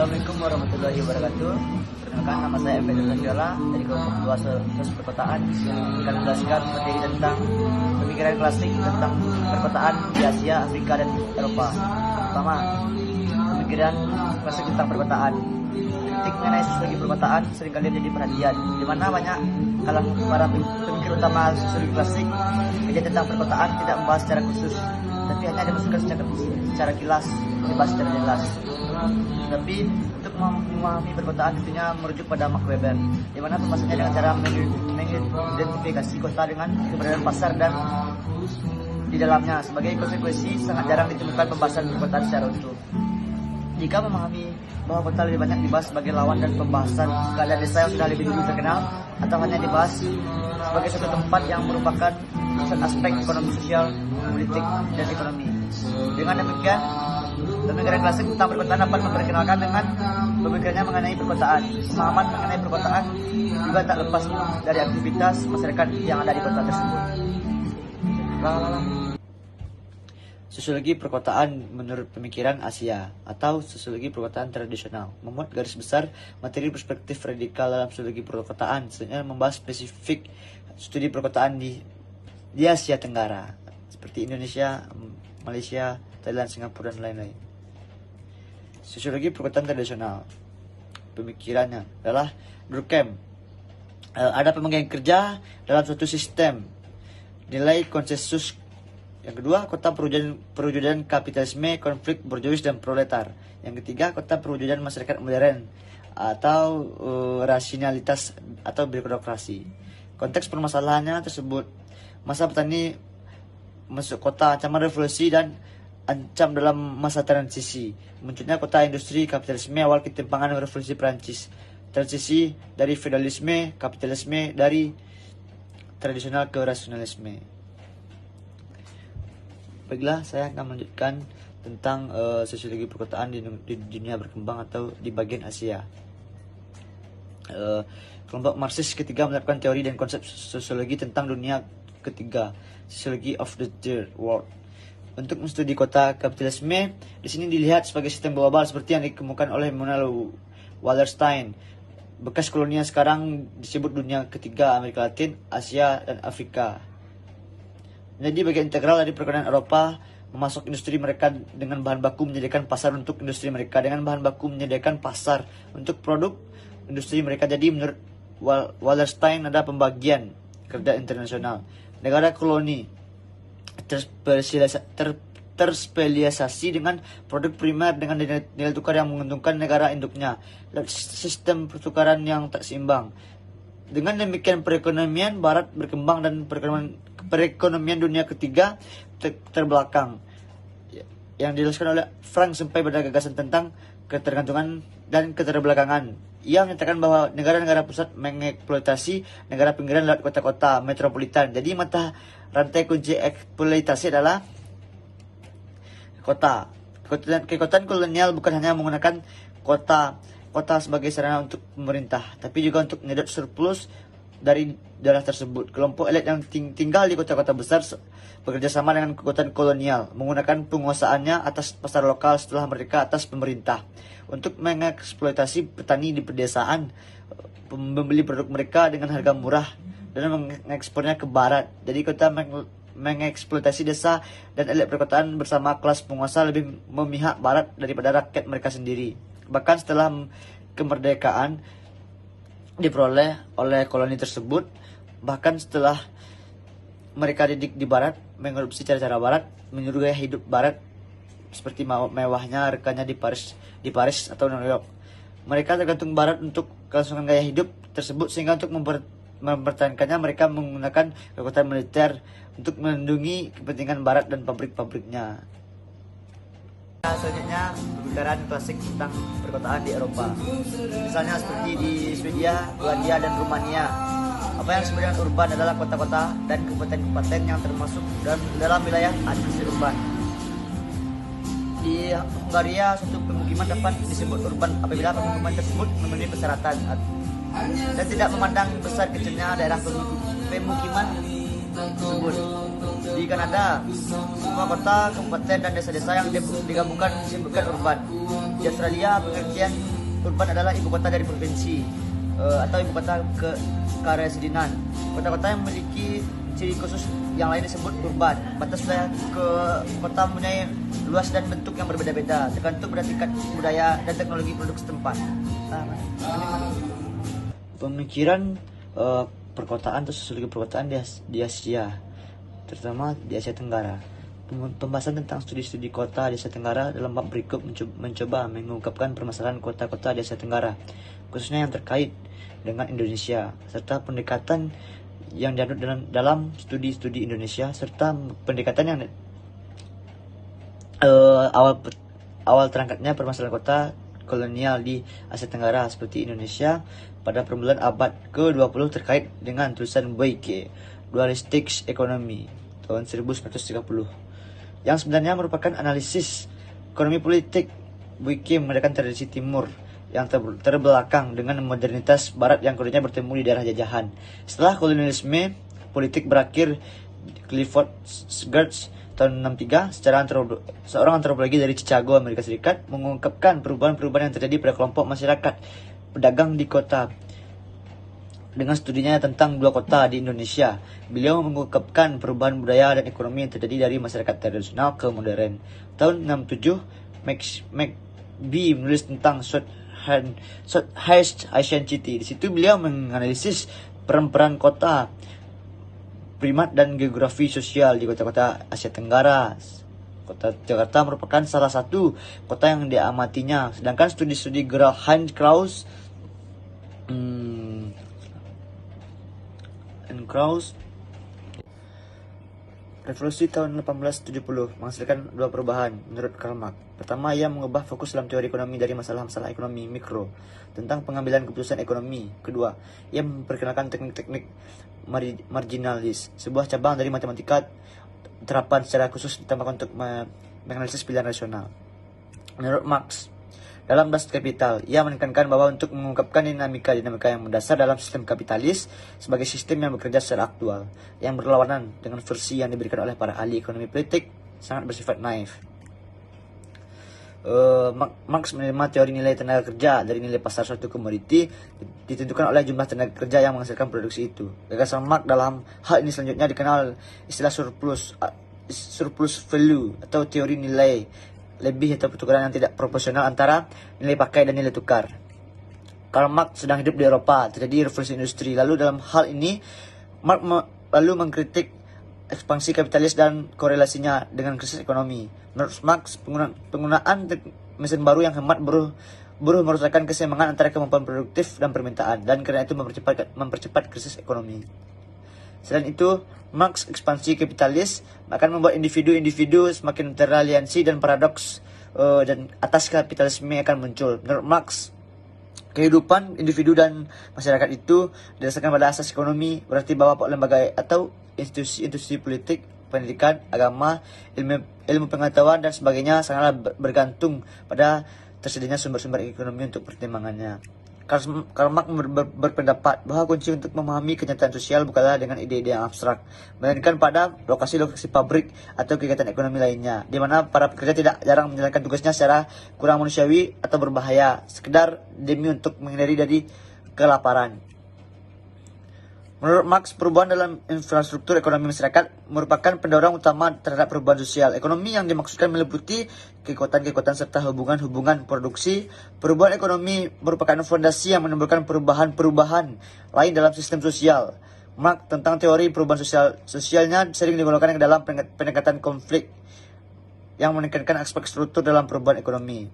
Assalamualaikum warahmatullahi wabarakatuh. Perkenalkan, nama saya F. Viola dari kelompok 2 Sosial Perkotaan. Akan menjelaskan materi tentang pemikiran klasik tentang perkotaan di Asia, Afrika, dan Eropa. Pertama, pemikiran klasik tentang perkotaan. Kritik mengenai sosiologi perkotaan seringkali menjadi perhatian, di mana banyak kalangan para pemikir utama sosiologi klasik kajian tentang perkotaan tidak membahas secara khusus, tapi hanya dimasukkan secara kilas, dibahas secara jelas. Tapi untuk memahami perkotaan tentunya merujuk pada Max Weber, di mana pembahasannya dengan cara mengidentifikasi kota dengan keberadaan pasar dan di dalamnya. Sebagai konsekuensi, sangat jarang ditemukan pembahasan perkotaan secara utuh. Jika memahami bahwa kota lebih banyak dibahas sebagai lawan dan pembahasan keadaan desa yang sudah lebih dulu terkenal, atau hanya dibahas sebagai suatu tempat yang merupakan pusat aspek ekonomi sosial, politik, dan ekonomi. Dengan demikian, pemikiran klasik tentang perkotaan dapat memperkenalkan dengan pemikirannya mengenai perkotaan. Pemahaman mengenai perkotaan juga tak lepas dari aktivitas masyarakat yang ada di kota tersebut. Sosiologi perkotaan menurut pemikiran Asia atau sosiologi perkotaan tradisional memuat garis besar materi perspektif radikal dalam sosiologi perkotaan, sebenarnya membahas spesifik studi perkotaan di Asia Tenggara seperti Indonesia, Malaysia, Thailand, Singapura, dan lain-lain. Sosiologi perkotaan tradisional pemikirannya adalah Durkheim. Ada pembagian kerja dalam suatu sistem, nilai konsensus. Yang kedua, kota perwujudan kapitalisme, konflik borjuis dan proletar. Yang ketiga, kota perwujudan masyarakat modern atau rasionalitas atau birokrasi. Konteks permasalahannya tersebut, masa petani masuk kota, ancaman revolusi dan ancam dalam masa transisi. Munculnya kota industri kapitalisme awal ketimpangan revolusi Prancis. Transisi dari feudalisme, kapitalisme dari tradisional ke rasionalisme. Baiklah, saya akan melanjutkan tentang sosiologi perkotaan di dunia berkembang atau di bagian Asia. Kelompok Marxis ketiga menerapkan teori dan konsep sosiologi tentang dunia ketiga, Sociology of the Third World. Untuk menstudi kota kapitalisme, di sini dilihat sebagai sistem global seperti yang dikemukakan oleh Manuel Wallerstein. Bekas kolonial sekarang disebut dunia ketiga, Amerika Latin, Asia, dan Afrika. Menjadi bagian integral dari perekonomian Eropa, memasok industri mereka dengan bahan baku, menyediakan pasar untuk industri mereka dengan bahan baku, menyediakan pasar untuk produk industri mereka. Jadi menurut Wallerstein ada pembagian kerja internasional. Negara koloni terspesialisasi dengan produk primer dengan nilai tukar yang menguntungkan negara induknya. Sistem pertukaran yang tak seimbang. Dengan demikian perekonomian Barat berkembang dan perekonomian dunia ketiga terbelakang. Yang dijelaskan oleh Frank sampai pada gagasan tentang ketergantungan dan keterbelakangan. Ia menyatakan bahwa negara-negara pusat mengeksploitasi negara pinggiran lewat kota-kota metropolitan. Jadi mata rantai kunci eksploitasi adalah kota. Kekuatan kolonial bukan hanya menggunakan kota sebagai sarana untuk pemerintah, tapi juga untuk menyedot surplus dari daerah tersebut. Kelompok elit yang tinggal di kota-kota besar bekerja sama dengan kekuatan kolonial, menggunakan penguasaannya atas pasar lokal setelah mereka atas pemerintah untuk mengeksploitasi petani di pedesaan, membeli produk mereka dengan harga murah dan mengekspornya ke barat. Jadi kota mengeksploitasi desa dan elit perkotaan bersama kelas penguasa lebih memihak barat daripada rakyat mereka sendiri. Bahkan setelah kemerdekaan diperoleh oleh koloni tersebut, bahkan setelah mereka didik di barat, mengadopsi cara-cara barat, meniru gaya hidup barat seperti mewahnya rekannya di Paris atau New York. Mereka tergantung barat untuk kelangsungan gaya hidup tersebut, sehingga untuk mempertahankannya mereka menggunakan kekuatan militer untuk melindungi kepentingan barat dan pabrik-pabriknya. Selanjutnya, pembicaraan klasik tentang perkotaan di Eropa. Misalnya seperti di Swedia, Polandia, dan Rumania. Apa yang disebut dengan urban adalah kota-kota dan kabupaten-kabupaten yang termasuk dalam wilayah administrasi urban. Di Hungaria, suatu pemukiman dapat disebut urban apabila pemukiman tersebut memenuhi persyaratan dan tidak memandang besar kecilnya daerah pemukiman tersebut. Di Kanada, semua kota, kabupaten, dan desa-desa yang digabungkan disebutkan urban. Di Australia pengertian urban adalah ibu kota dari provinsi atau ibu kota kekaresidenan. Kota-kota yang memiliki ciri khusus yang lain disebut urban. Batas wilayah ke kota mempunyai luas dan bentuk yang berbeda-beda tergantung pada tingkat budaya dan teknologi produk setempat. Pemikiran perkotaan atau sosiologi perkotaan di Asia, terutama di Asia Tenggara. Pembahasan tentang studi-studi kota di Asia Tenggara dalam bab berikut mencoba mengungkapkan permasalahan kota-kota di Asia Tenggara, khususnya yang terkait dengan Indonesia, serta pendekatan yang dianut dalam studi-studi Indonesia, serta pendekatan yang awal terangkatnya permasalahan kota kolonial di Asia Tenggara seperti Indonesia pada permulaan abad ke-20 terkait dengan tulisan Boyke, Dualistic Economy tahun 1930. Yang sebenarnya merupakan analisis ekonomi politik. Boyke mengadakan tradisi timur yang terbelakang dengan modernitas barat yang kemudian bertemu di daerah jajahan. Setelah kolonialisme politik berakhir, Clifford Geertz tahun 63, seorang antropologi dari Chicago, Amerika Serikat, mengungkapkan perubahan-perubahan yang terjadi pada kelompok masyarakat pedagang di kota. Dengan studinya tentang dua kota di Indonesia, beliau mengungkapkan perubahan budaya dan ekonomi yang terjadi dari masyarakat tradisional ke modern. Tahun 67, McBee menulis tentang Southeast Asian City. Di situ beliau menganalisis peran kota, primat dan geografi sosial di kota-kota Asia Tenggara. Kota Jakarta merupakan salah satu kota yang diamatinya, sedangkan studi-studi Heinz Krauss Revolusi tahun 1870 menghasilkan dua perubahan menurut Karl Marx. Pertama, ia mengubah fokus dalam teori ekonomi dari masalah-masalah ekonomi mikro tentang pengambilan keputusan ekonomi. Kedua, ia memperkenalkan teknik-teknik marginalis, sebuah cabang dari matematika terapan secara khusus ditambahkan untuk menganalisis pilihan rasional. Menurut Marx, dalam Das Kapital, ia menekankan bahwa untuk mengungkapkan dinamika yang mendasar dalam sistem kapitalis sebagai sistem yang bekerja secara aktual, yang berlawanan dengan versi yang diberikan oleh para ahli ekonomi politik, sangat bersifat naif. Marx menerima teori nilai tenaga kerja dari nilai pasar suatu komoditi ditentukan oleh jumlah tenaga kerja yang menghasilkan produksi itu. Gagasan Marx dalam hal ini selanjutnya dikenal istilah surplus value atau teori nilai lebih atau pertukaran yang tidak proporsional antara nilai pakai dan nilai tukar. Karl Marx sedang hidup di Eropa, terjadi revolusi industri. Lalu dalam hal ini, Marx lalu mengkritik ekspansi kapitalis dan korelasinya dengan krisis ekonomi. Menurut Marx, penggunaan mesin baru yang hemat buruh merusakkan keseimbangan antara kemampuan produktif dan permintaan, dan karena itu mempercepat krisis ekonomi. Selain itu, Marx ekspansi kapitalis akan membuat individu-individu semakin teraliansi dan paradoks dan atas kapitalisme akan muncul. Menurut Marx, kehidupan individu dan masyarakat itu didasarkan pada asas ekonomi, berarti bahwa lembaga atau institusi politik, pendidikan, agama, ilmu pengetahuan dan sebagainya sangatlah bergantung pada tersedianya sumber-sumber ekonomi untuk pertimbangannya. Karl Marx berpendapat bahwa kunci untuk memahami kenyataan sosial bukanlah dengan ide-ide yang abstrak, melainkan pada lokasi-lokasi pabrik atau kegiatan ekonomi lainnya, di mana para pekerja tidak jarang menjalankan tugasnya secara kurang manusiawi atau berbahaya, sekedar demi untuk menghindari dari kelaparan. Menurut Marx, perubahan dalam infrastruktur ekonomi masyarakat merupakan pendorong utama terhadap perubahan sosial. Ekonomi yang dimaksudkan meliputi kekuatan-kekuatan serta hubungan-hubungan produksi. Perubahan ekonomi merupakan fondasi yang menimbulkan perubahan-perubahan lain dalam sistem sosial. Marx tentang teori perubahan sosialnya sering digolongkan ke dalam pendekatan konflik yang menekankan aspek struktur dalam perubahan ekonomi.